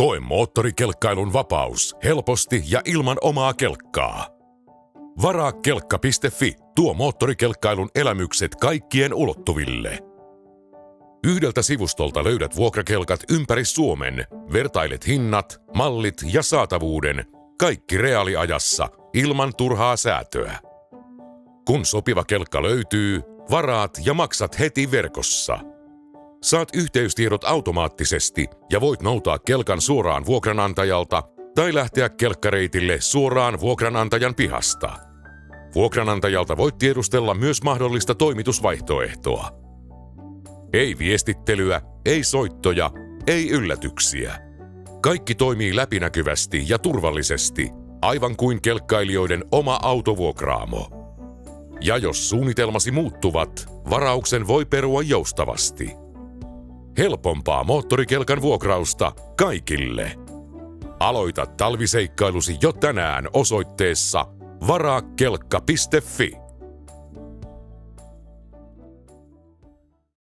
Koe moottorikelkkailun vapaus helposti ja ilman omaa kelkkaa. Varaakelkka.fi tuo moottorikelkkailun elämykset kaikkien ulottuville. Yhdeltä sivustolta löydät vuokrakelkat ympäri Suomen, vertailet hinnat, mallit ja saatavuuden, kaikki reaaliajassa, ilman turhaa säätöä. Kun sopiva kelkka löytyy, varaat ja maksat heti verkossa. Saat yhteystiedot automaattisesti ja voit noutaa kelkan suoraan vuokranantajalta tai lähteä kelkkareitille suoraan vuokranantajan pihasta. Vuokranantajalta voit tiedustella myös mahdollista toimitusvaihtoehtoa. Ei viestittelyä, ei soittoja, ei yllätyksiä. Kaikki toimii läpinäkyvästi ja turvallisesti, aivan kuin kelkkailijoiden oma autovuokraamo. Ja jos suunnitelmasi muuttuvat, varauksen voi perua joustavasti. Helpompaa moottorikelkan vuokrausta kaikille. Aloita talviseikkailusi jo tänään osoitteessa varaakelkka.fi.